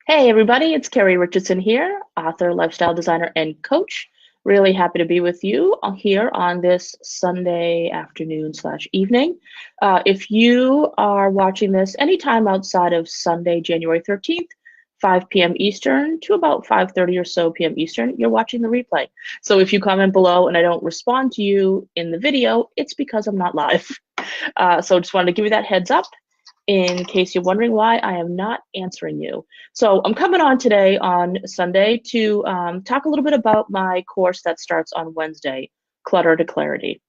Hey everybody, it's Carrie Richardson here, author, lifestyle designer, and coach. Really happy to be with you here on this Sunday afternoon slash evening. If you are watching this anytime outside of Sunday, January 13th, 5 p.m. Eastern to about 5:30 or so p.m. Eastern, you're watching the replay. So if you comment below and I don't respond to you in the video, it's because I'm not live. So just wanted to give you that heads up in case you're wondering why I am not answering you. So I'm coming on today on Sunday to talk a little bit about my course that starts on Wednesday, Clutter to Clarity.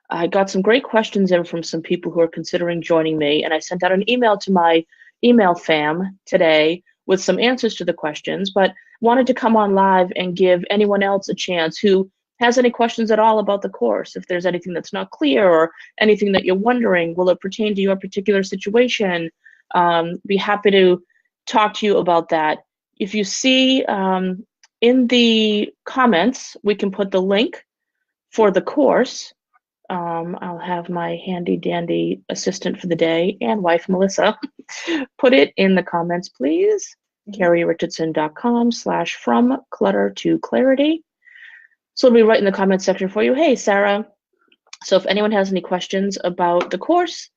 I got some great questions in from some people who are considering joining me, and I sent out an email to my email fam today with some answers to the questions, but wanted to come on live and give anyone else a chance who has any questions at all about the course. If there's anything that's not clear or anything that you're wondering, will it pertain to your particular situation? Be happy to talk to you about that. If you see in the comments, we can put the link for the course. I'll have my handy dandy assistant for the day and wife, Melissa, put it in the comments, please. CarrieRichardson.com/from clutter to clarity. So it'll be right in the comments section for you. Hey, Sarah. So if anyone has any questions about the course,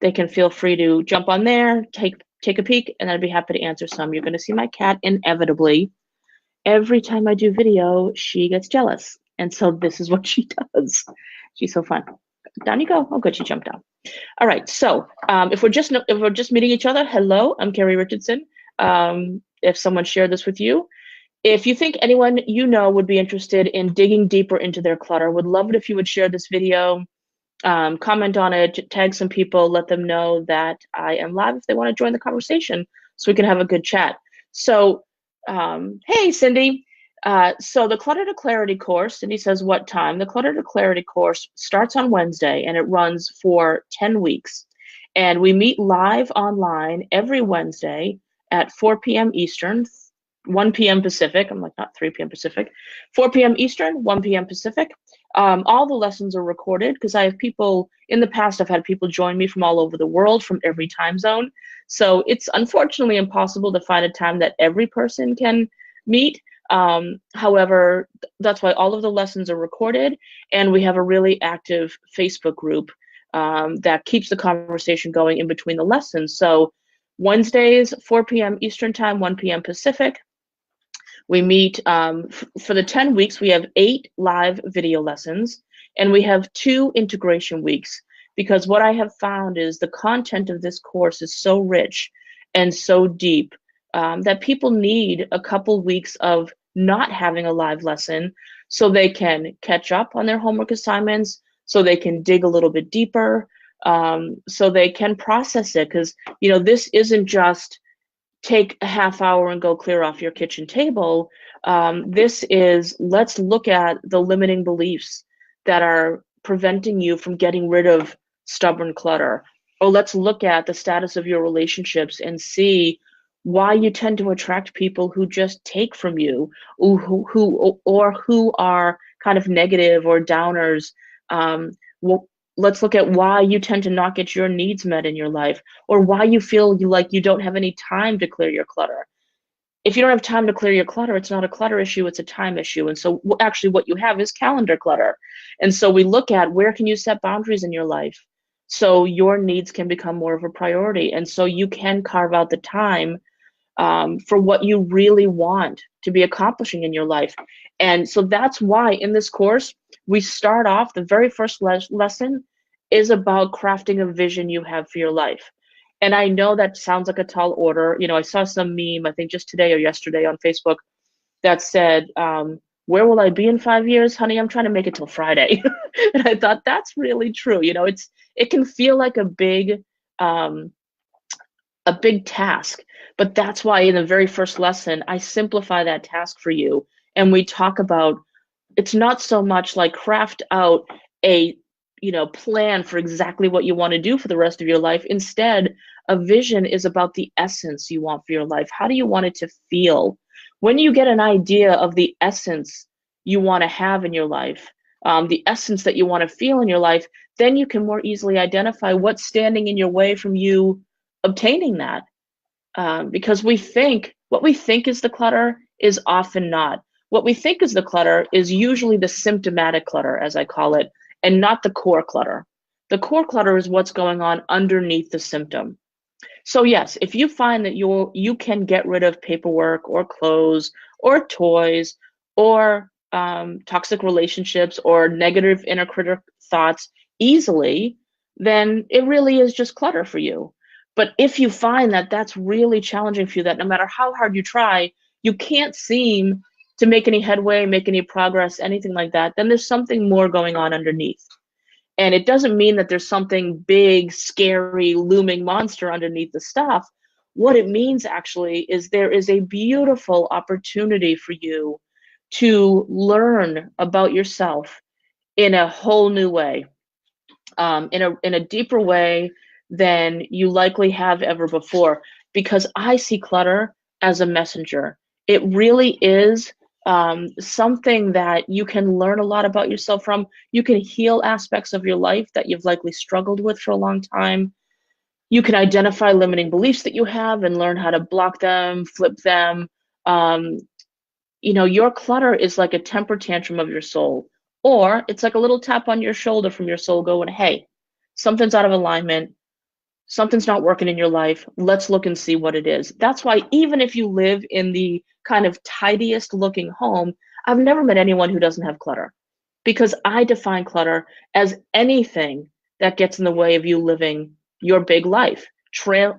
they can feel free to jump on there, take a peek, and I'd be happy to answer some. You're going to see my cat inevitably. Every time I do video, she gets jealous. And so this is what she does. She's so fun. Down you go. Oh, good. She jumped down. All right. So if we're just meeting each other, hello, I'm Carrie Richardson. If someone shared this with you, if you think anyone you know would be interested in digging deeper into their clutter, would love it if you would share this video, comment on it, tag some people, let them know that I am live if they want to join the conversation so we can have a good chat. So, hey, Cindy. So the Clutter to Clarity course, Cindy says, what time? The Clutter to Clarity course starts on Wednesday and it runs for 10 weeks. And we meet live online every Wednesday at 4 p.m. Eastern, 1 p.m. Pacific. I'm like, not 3 p.m. Pacific. 4 p.m. Eastern, 1 p.m. Pacific. All the lessons are recorded because I have people, in the past, I've had people join me from all over the world, from every time zone. So it's unfortunately impossible to find a time that every person can meet. However, that's why all of the lessons are recorded, and we have a really active Facebook group that keeps the conversation going in between the lessons. So Wednesdays, 4 p.m. Eastern Time, 1 p.m. Pacific. We meet for the 10 weeks, we have 8 live video lessons, and we have 2 integration weeks, because what I have found is the content of this course is so rich and so deep that people need a couple weeks of not having a live lesson so they can catch up on their homework assignments, so they can dig a little bit deeper, so they can process it. Because, you know, this isn't just take a half hour and go clear off your kitchen table. This is, let's look at the limiting beliefs that are preventing you from getting rid of stubborn clutter. Or let's look at the status of your relationships and see why you tend to attract people who just take from you, or who are kind of negative or downers. Let's look at why you tend to not get your needs met in your life, or why you feel like you don't have any time to clear your clutter. If you don't have time to clear your clutter, it's not a clutter issue, it's a time issue. And so actually what you have is calendar clutter. And so we look at, where can you set boundaries in your life so your needs can become more of a priority, and so you can carve out the time for what you really want to be accomplishing in your life. And so that's why in this course, we start off, the very first lesson is about crafting a vision you have for your life. And I know that sounds like a tall order. You know, I saw some meme, I think just today or yesterday on Facebook, that said, where will I be in 5 years? Honey, I'm trying to make it till Friday. And I thought that's really true. You know, it can feel like a big task, but that's why in the very first lesson, I simplify that task for you. And we talk about, it's not so much like craft out a plan for exactly what you want to do for the rest of your life. Instead, a vision is about the essence you want for your life. How do you want it to feel? When you get an idea of the essence you want to have in your life, the essence that you want to feel in your life, then you can more easily identify what's standing in your way from you obtaining that. Because we think What we think is the clutter is often not. What we think is the clutter is usually the symptomatic clutter, as I call it, and not the core clutter. The core clutter is what's going on underneath the symptom. So yes, if you find that you can get rid of paperwork or clothes or toys or toxic relationships or negative inner critic thoughts easily, then it really is just clutter for you. But if you find that that's really challenging for you, that no matter how hard you try, you can't seem to make any headway, make any progress, anything like that, then there's something more going on underneath. And it doesn't mean that there's something big, scary, looming monster underneath the stuff. What it means actually is there is a beautiful opportunity for you to learn about yourself in a whole new way, in a deeper way than you likely have ever before. Because I see clutter as a messenger. It really is something that you can learn a lot about yourself from. You can heal aspects of your life that you've likely struggled with for a long time. You can identify limiting beliefs that you have and learn how to block them, flip them. Um, your clutter is like a temper tantrum of your soul, or it's like a little tap on your shoulder from your soul going, hey, something's out of alignment. Something's not working in your life. Let's look and see what it is. That's why even if you live in the kind of tidiest looking home, I've never met anyone who doesn't have clutter, because I define clutter as anything that gets in the way of you living your big life,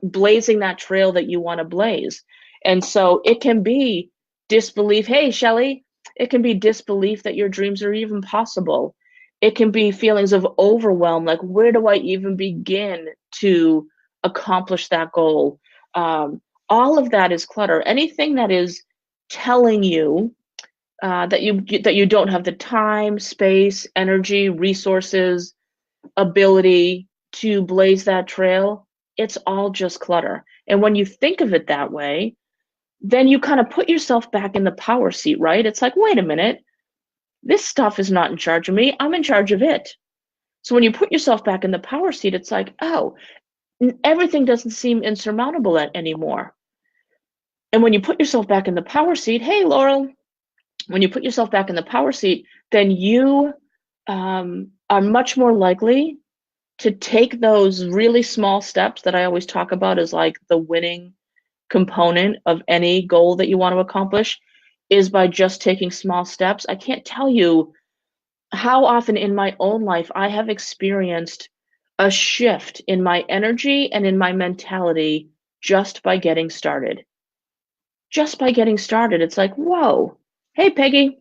blazing that trail that you want to blaze. And so it can be disbelief. Hey, Shelley, it can be disbelief that your dreams are even possible. It can be feelings of overwhelm, like where do I even begin to accomplish that goal? All of that is clutter. Anything that is telling you that you don't have the time, space, energy, resources, ability to blaze that trail, it's all just clutter. And when you think of it that way, then you kind of put yourself back in the power seat, right? It's like, wait a minute, this stuff is not in charge of me. I'm in charge of it. So when you put yourself back in the power seat, it's like, oh, everything doesn't seem insurmountable anymore. And when you put yourself back in the power seat, hey, Laurel, when you put yourself back in the power seat, then you are much more likely to take those really small steps that I always talk about as like the winning component of any goal that you want to accomplish, is by just taking small steps. I can't tell you how often in my own life I have experienced a shift in my energy and in my mentality just by getting started. Just by getting started, it's like, whoa, hey, Peggy.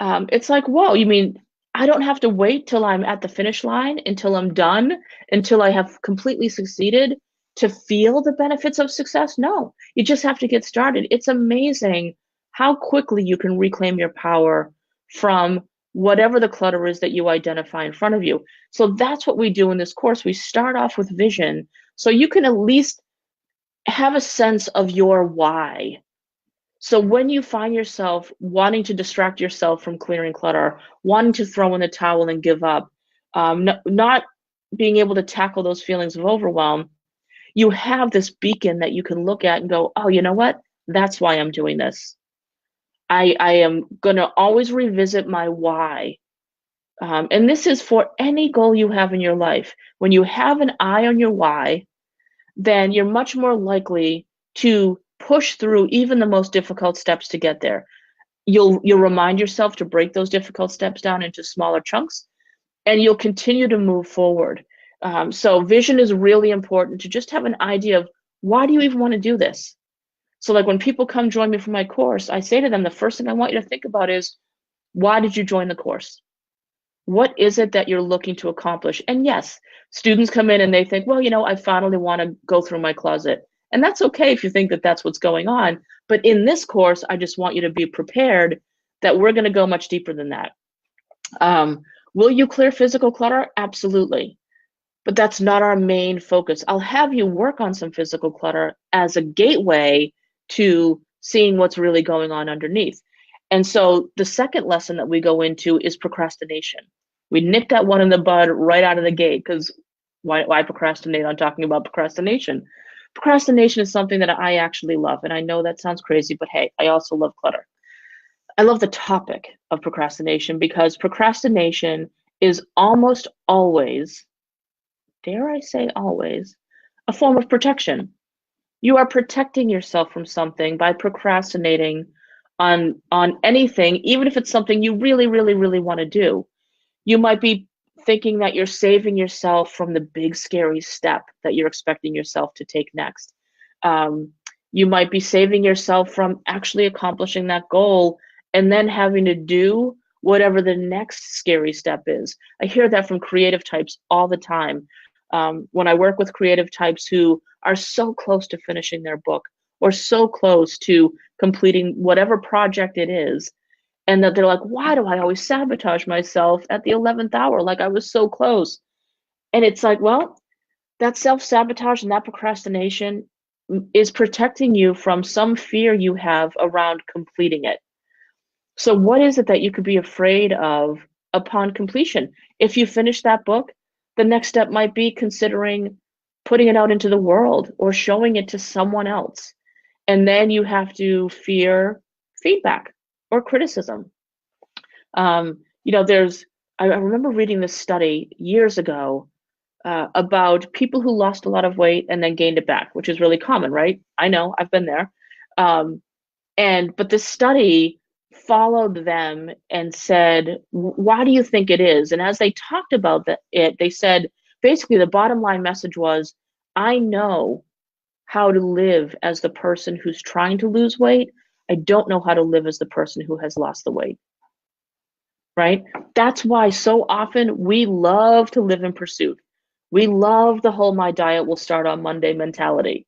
It's like, whoa, you mean I don't have to wait till I'm at the finish line, until I'm done, until I have completely succeeded to feel the benefits of success? No, you just have to get started. It's amazing how quickly you can reclaim your power from whatever the clutter is that you identify in front of you. So that's what we do in this course. We start off with vision, so you can at least have a sense of your why. So when you find yourself wanting to distract yourself from clearing clutter, wanting to throw in the towel and give up, not being able to tackle those feelings of overwhelm, you have this beacon that you can look at and go, oh, you know what? That's why I'm doing this. I am going to always revisit my why. And this is for any goal you have in your life. When you have an eye on your why, then you're much more likely to push through even the most difficult steps to get there. You'll remind yourself to break those difficult steps down into smaller chunks, and you'll continue to move forward. So vision is really important, to just have an idea of, why do you even want to do this? So like when people come join me for my course, I say to them, the first thing I want you to think about is, why did you join the course? What is it that you're looking to accomplish? And yes, students come in and they think, well, I finally want to go through my closet. And that's okay if you think that that's what's going on. But in this course, I just want you to be prepared that we're going to go much deeper than that. Will you clear physical clutter? Absolutely. But that's not our main focus. I'll have you work on some physical clutter as a gateway to seeing what's really going on underneath. And so the second lesson that we go into is procrastination. We nip that one in the bud right out of the gate, because why procrastinate on talking about procrastination? Procrastination is something that I actually love, and I know that sounds crazy, but hey, I also love clutter. I love the topic of procrastination because procrastination is almost always, dare I say always, a form of protection. You are protecting yourself from something by procrastinating on anything, even if it's something you really, really, really want to do. You might be thinking that you're saving yourself from the big scary step that you're expecting yourself to take next. Um, you might be saving yourself from actually accomplishing that goal and then having to do whatever the next scary step is. I hear that from creative types all the time. When I work with creative types who are so close to finishing their book or so close to completing whatever project it is, and that they're like, why do I always sabotage myself at the 11th hour? Like I was so close. And it's like, well, that self sabotage and that procrastination is protecting you from some fear you have around completing it. So, what is it that you could be afraid of upon completion? If you finish that book, the next step might be considering putting it out into the world or showing it to someone else. And then you have to fear feedback or criticism. There's, I remember reading this study years ago about people who lost a lot of weight and then gained it back, which is really common, right? I know, I've been there. Um, but this study followed them and said, why do you think it is? And as they talked about they said, basically, the bottom line message was, I know how to live as the person who's trying to lose weight. I don't know how to live as the person who has lost the weight. Right? That's why so often we love to live in pursuit. We love the whole my diet will start on Monday mentality.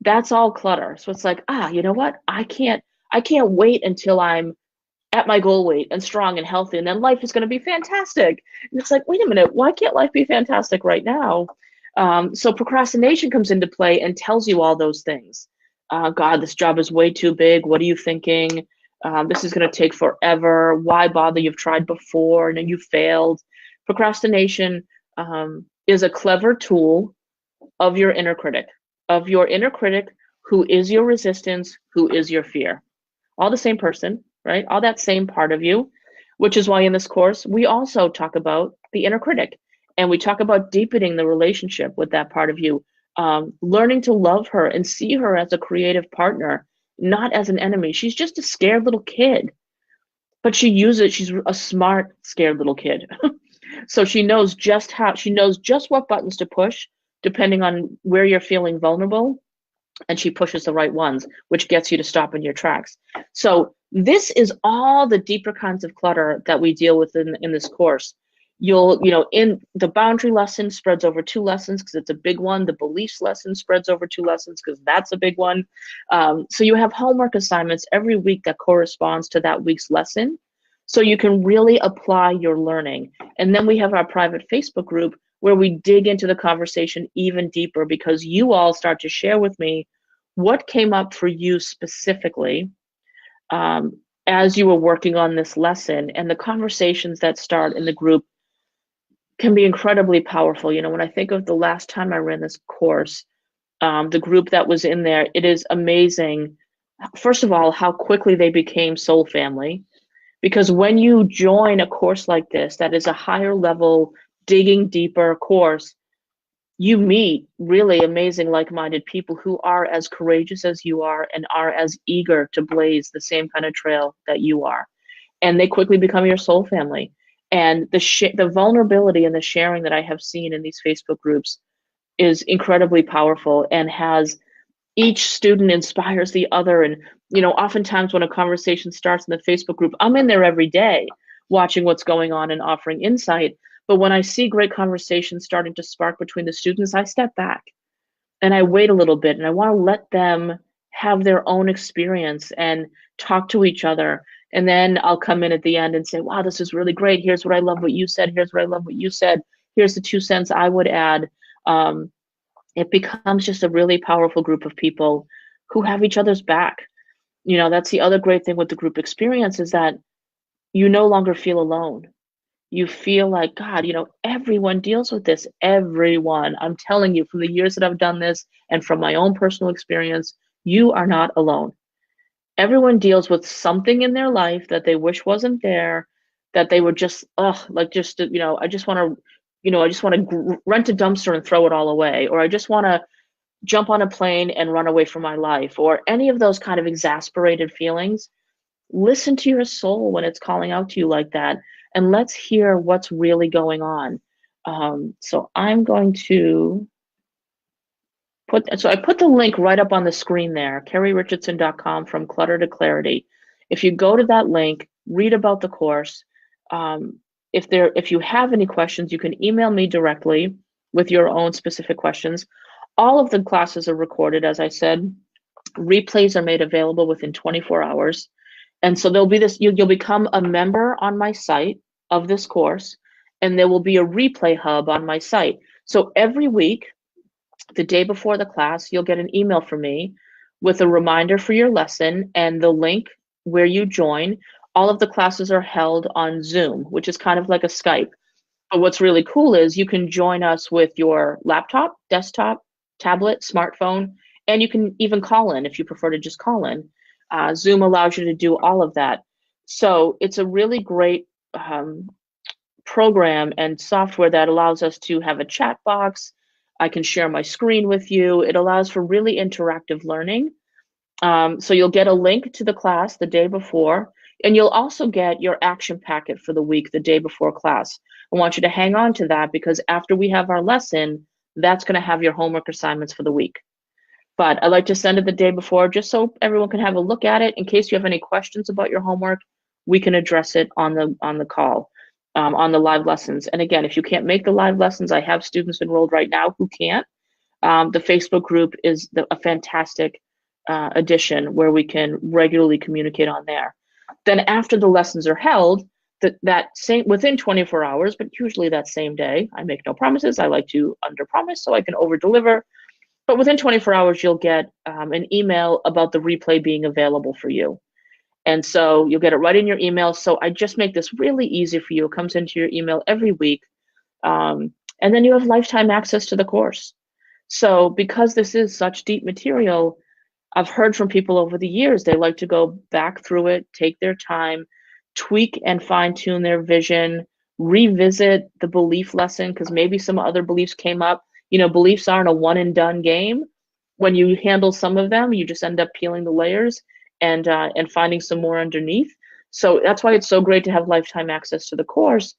That's all clutter. So it's like, you know what? I can't wait until I'm at my goal weight and strong and healthy, and then life is going to be fantastic. And it's like, wait a minute, why can't life be fantastic right now? So procrastination comes into play and tells you all those things. God, this job is way too big. What are you thinking? This is going to take forever. Why bother? You've tried before and then you failed. Procrastination is a clever tool of your inner critic, who is your resistance, who is your fear. All the same person, right? All that same part of you, which is why in this course, we also talk about the inner critic and we talk about deepening the relationship with that part of you, learning to love her and see her as a creative partner, not as an enemy. She's just a scared little kid, but she's a smart, scared little kid. So she knows just what buttons to push depending on where you're feeling vulnerable, and she pushes the right ones, which gets you to stop in your tracks. So this is all the deeper kinds of clutter that we deal with in this course. In the boundary lesson spreads over 2 lessons because it's a big one. The beliefs lesson spreads over 2 lessons because that's a big one. So you have homework assignments every week that corresponds to that week's lesson. So you can really apply your learning. And then we have our private Facebook group where we dig into the conversation even deeper because you all start to share with me what came up for you specifically as you were working on this lesson. And the conversations that start in the group can be incredibly powerful. When I think of the last time I ran this course, the group that was in there, it is amazing, first of all, how quickly they became soul family. Because when you join a course like this, that is a higher level, digging deeper course, you meet really amazing like-minded people who are as courageous as you are and are as eager to blaze the same kind of trail that you are. And they quickly become your soul family. And the vulnerability and the sharing that I have seen in these Facebook groups is incredibly powerful and has each student inspires the other. And, oftentimes when a conversation starts in the Facebook group, I'm in there every day watching what's going on and offering insight. But when I see great conversations starting to spark between the students, I step back and I wait a little bit and I want to let them have their own experience and talk to each other. And then I'll come in at the end and say, wow, this is really great. Here's what I love what you said. Here's what I love what you said. Here's the 2 cents I would add. It becomes just a really powerful group of people who have each other's back. That's the other great thing with the group experience is that you no longer feel alone. you feel like, God, everyone deals with this. Everyone. I'm telling you, from the years that I've done this and from my own personal experience, you are not alone. Everyone deals with something in their life that they wish wasn't there, that they were just, like just, I just want to rent a dumpster and throw it all away, or I just want to jump on a plane and run away from my life, or any of those kind of exasperated feelings. Listen to your soul when it's calling out to you like that, and let's hear what's really going on. So I'm going to I put the link right up on the screen there, kerryrichardsson.com, from Clutter to Clarity. If you go to that link, read about the course. If you have any questions, you can email me directly with your own specific questions. All of the classes are recorded, as I said. Replays are made available within 24 hours. And so there'll be you'll become a member on my site of this course, and there will be a replay hub on my site. So every week, the day before the class, you'll get an email from me with a reminder for your lesson and the link where you join. All of the classes are held on Zoom, which is kind of like a Skype. But what's really cool is you can join us with your laptop, desktop, tablet, smartphone, and you can even call in if you prefer to just call in. Zoom allows you to do all of that. So it's a really great program and software that allows us to have a chat box. I can share my screen with you. It allows for really interactive learning. So you'll get a link to the class the day before, and you'll also get your action packet for the week the day before class. I want you to hang on to that, because after we have our lesson, that's going to have your homework assignments for the week. But I like to send it the day before just so everyone can have a look at it. In case you have any questions about your homework, we can address it on the call, on the live lessons. And again, if you can't make the live lessons, I have students enrolled right now who can't. The Facebook group is a fantastic addition where we can regularly communicate on there. Then after the lessons are held, that same within 24 hours, but usually that same day, I make no promises. I like to under promise so I can over deliver. But within 24 hours, you'll get an email about the replay being available for you. And so you'll get it right in your email. So I just make this really easy for you. It comes into your email every week. And then you have lifetime access to the course. So because this is such deep material, I've heard from people over the years, they like to go back through it, take their time, tweak and fine tune their vision, revisit the belief lesson, because maybe some other beliefs came up. Beliefs aren't a one and done game. When you handle some of them, you just end up peeling the layers and finding some more underneath. So that's why it's so great to have lifetime access to the course,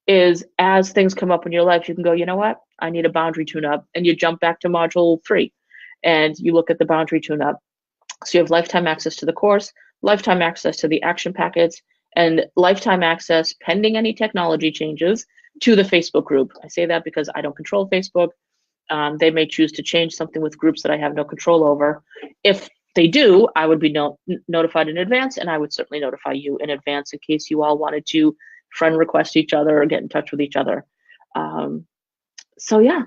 is as things come up in your life, you can go, you know what, I need a boundary tune-up, and you jump back to module 3 and you look at the boundary tune-up. So you have lifetime access to the course, lifetime access to the action packets, and lifetime access, pending any technology changes, to the Facebook group. I say that because I don't control Facebook. They may choose to change something with groups that I have no control over. If they do, I would be notified in advance, and I would certainly notify you in advance in case you all wanted to friend request each other or get in touch with each other. So yeah,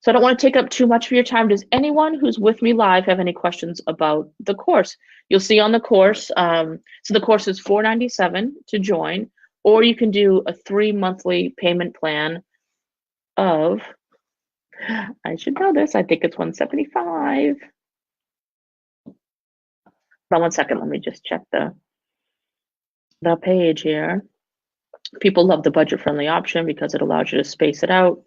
so I don't want to take up too much of your time. Does anyone who's with me live have any questions about the course? You'll see on the course, so the course is $497 to join, or you can do a 3 monthly payment plan of, I should know this, I think it's $175. Hold on one second, let me just check the page here. People love the budget-friendly option because it allows you to space it out.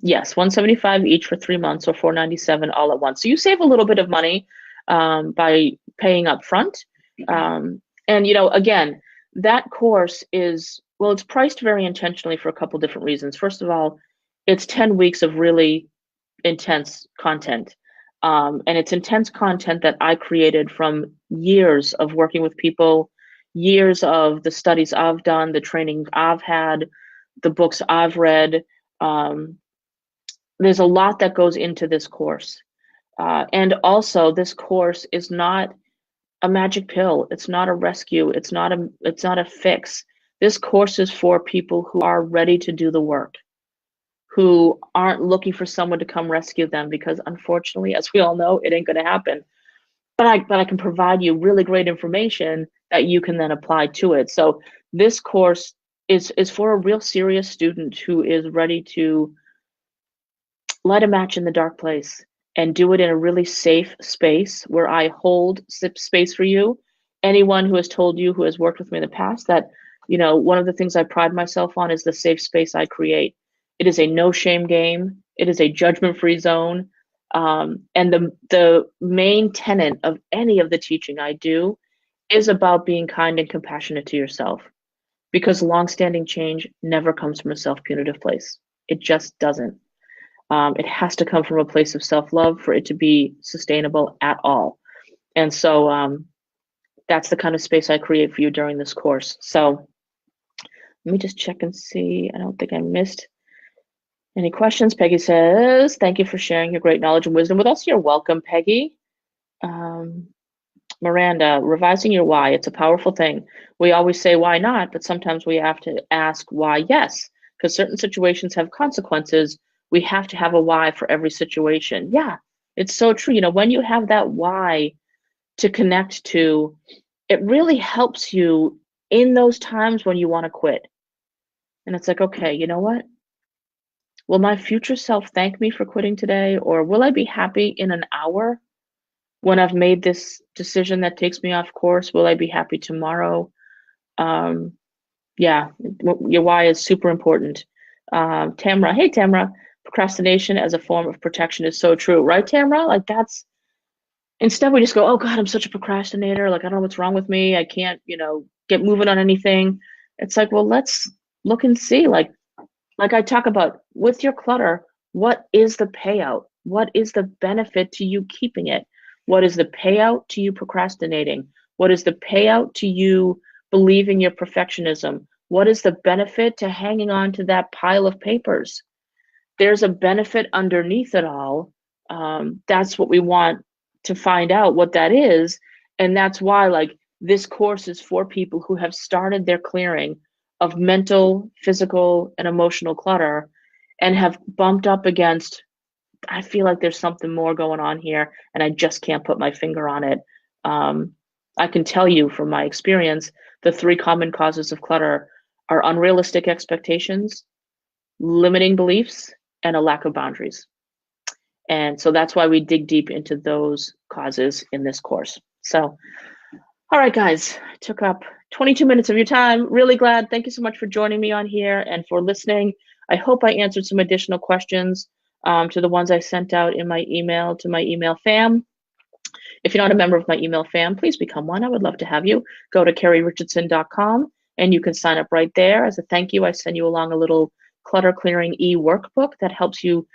Yes, $175 each for 3 months, or $497 all at once. So you save a little bit of money by paying up front. And again, that course is, well, it's priced very intentionally for a couple different reasons. First of all, it's 10 weeks of really intense content. And it's intense content that I created from years of working with people, years of the studies I've done, the training I've had, the books I've read. There's a lot that goes into this course. And also, this course is not a magic pill. It's not a rescue. It's not a fix. This course is for people who are ready to do the work, who aren't looking for someone to come rescue them, because unfortunately, as we all know, it ain't going to happen. But I can provide you really great information that you can then apply to it. So this course is for a real serious student who is ready to light a match in the dark place and do it in a really safe space where I hold space for you. Anyone who has told you, who has worked with me in the past, that, one of the things I pride myself on is the safe space I create. It is a no shame game. It is a judgment free zone. And the main tenet of any of the teaching I do is about being kind and compassionate to yourself, because long-standing change never comes from a self-punitive place. It just doesn't. It has to come from a place of self-love for it to be sustainable at all. And so that's the kind of space I create for you during this course. So let me just check and see. I don't think I missed any questions. Peggy says, thank you for sharing your great knowledge and wisdom with us. You're welcome, Peggy. Miranda, revising your why. It's a powerful thing. We always say why not, but sometimes we have to ask why yes, because certain situations have consequences. We have to have a why for every situation. Yeah, it's so true. When you have that why to connect to, it really helps you in those times when you want to quit. And it's like, okay, you know what? Will my future self thank me for quitting today? Or will I be happy in an hour when I've made this decision that takes me off course? Will I be happy tomorrow? Yeah, your why is super important. Tamra, hey Tamra, procrastination as a form of protection is so true, right, Tamra? Like instead we just go, oh God, I'm such a procrastinator. Like, I don't know what's wrong with me. I can't, get moving on anything. It's like, well, let's look and see. Like I talk about with your clutter, what is the payout? What is the benefit to you keeping it? What is the payout to you procrastinating? What is the payout to you believing your perfectionism? What is the benefit to hanging on to that pile of papers? There's a benefit underneath it all. That's what we want to find out what that is. And that's why, like, this course is for people who have started their clearing of mental, physical, and emotional clutter and have bumped up against, I feel like there's something more going on here and I just can't put my finger on it. I can tell you from my experience, the 3 common causes of clutter are unrealistic expectations, limiting beliefs, and a lack of boundaries. And so that's why we dig deep into those causes in this course. So, all right, guys, I took up 22 minutes of your time. Really glad. Thank you so much for joining me on here and for listening. I hope I answered some additional questions to the ones I sent out in my email to my email fam. If you're not a member of my email fam, please become one. I would love to have you. Go to carrierichardson.com and you can sign up right there. As a thank you, I send you along a little clutter clearing e-workbook that helps you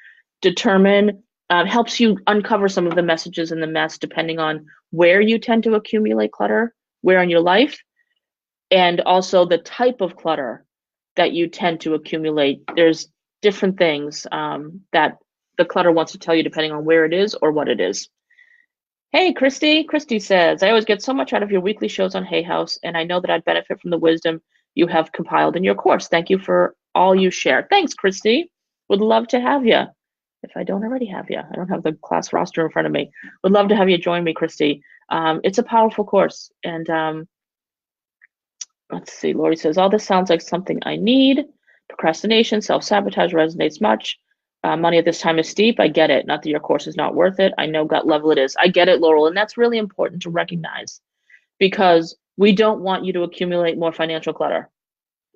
determine, helps you uncover some of the messages in the mess depending on where you tend to accumulate clutter, where in your life, and also the type of clutter that you tend to accumulate. There's different things that the clutter wants to tell you depending on where it is or what it is. Hey, Christy. Christy says, I always get so much out of your weekly shows on Hay House, and I know that I'd benefit from the wisdom you have compiled in your course. Thank you for all you share. Thanks, Christy. Would love to have you. If I don't already have you, I don't have the class roster in front of me. Would love to have you join me, Christy. It's a powerful course. And let's see, Lori says, all this sounds like something I need. Procrastination, self-sabotage resonates much. Money at this time is steep. I get it. Not that your course is not worth it. I know gut level it is. I get it, Laurel. And that's really important to recognize because we don't want you to accumulate more financial clutter,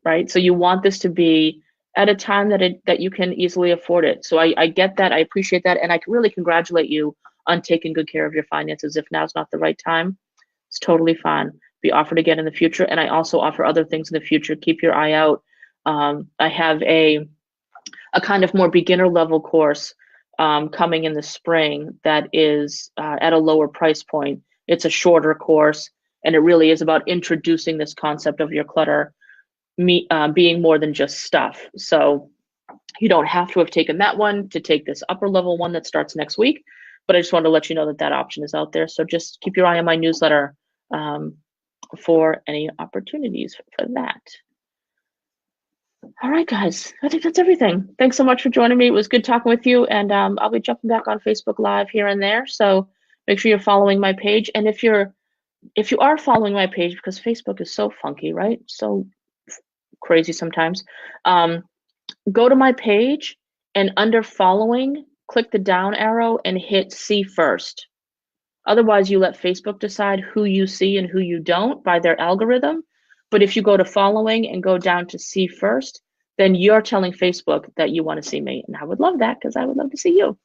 right? So you want this to be at a time that you can easily afford it. So I get that. I appreciate that. And I really congratulate you on taking good care of your finances. If now's not the right time, it's totally fine. Be offered again in the future. And I also offer other things in the future. Keep your eye out. I have a kind of more beginner level course coming in the spring that is at a lower price point. It's a shorter course, and it really is about introducing this concept of your clutter being more than just stuff. So you don't have to have taken that one to take this upper level one that starts next week, but I just wanted to let you know that that option is out there. So just keep your eye on my newsletter for any opportunities for that. All right, guys, I think that's everything. Thanks so much for joining me. It was good talking with you, and I'll be jumping back on Facebook Live here and there. So make sure you're following my page. And if you are following my page, because Facebook is so funky, right? So crazy sometimes. Go to my page and under following, click the down arrow and hit see first. Otherwise, you let Facebook decide who you see and who you don't by their algorithm. But if you go to following and go down to see first, then you're telling Facebook that you want to see me. And I would love that because I would love to see you. All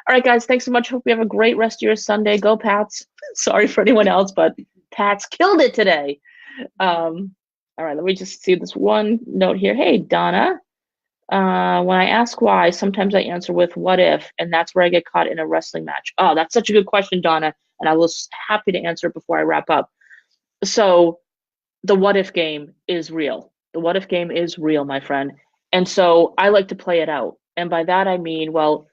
right, guys, thanks so much. Hope you have a great rest of your Sunday. Go Pats. Sorry for anyone else, but Pats killed it today. All right, let me just see this one note here. Hey, Donna. When I ask why, sometimes I answer with what if, and that's where I get caught in a wrestling match. Oh, that's such a good question, Donna, and I was happy to answer it before I wrap up. So the what if game is real. The what if game is real, my friend. And so I like to play it out. And by that I mean, well,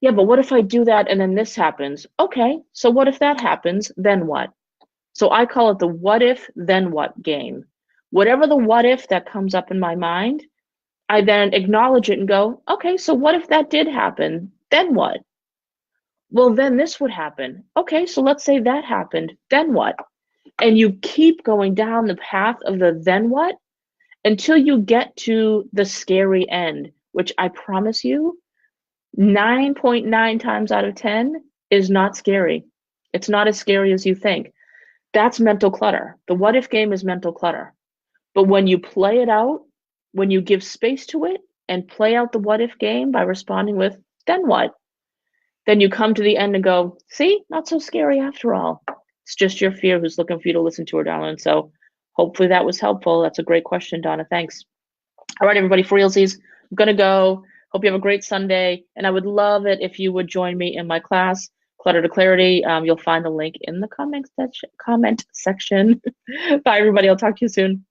yeah, but what if I do that and then this happens? Okay, so what if that happens, then what? So I call it the what if, then what game. Whatever the what if that comes up in my mind, I then acknowledge it and go, okay, so what if that did happen? Then what? Well, then this would happen. Okay, so let's say that happened. Then what? And you keep going down the path of the then what until you get to the scary end, which I promise you, 9.9 times out of 10 is not scary. It's not as scary as you think. That's mental clutter. The what if game is mental clutter. But when you play it out, when you give space to it and play out the what if game by responding with, then what? Then you come to the end and go, see, not so scary after all. It's just your fear who's looking for you to listen to her, darling. So hopefully that was helpful. That's a great question, Donna. Thanks. All right, everybody, for realsies, I'm going to go. Hope you have a great Sunday. And I would love it if you would join me in my class, Clutter to Clarity. You'll find the link in the comment section. Bye, everybody. I'll talk to you soon.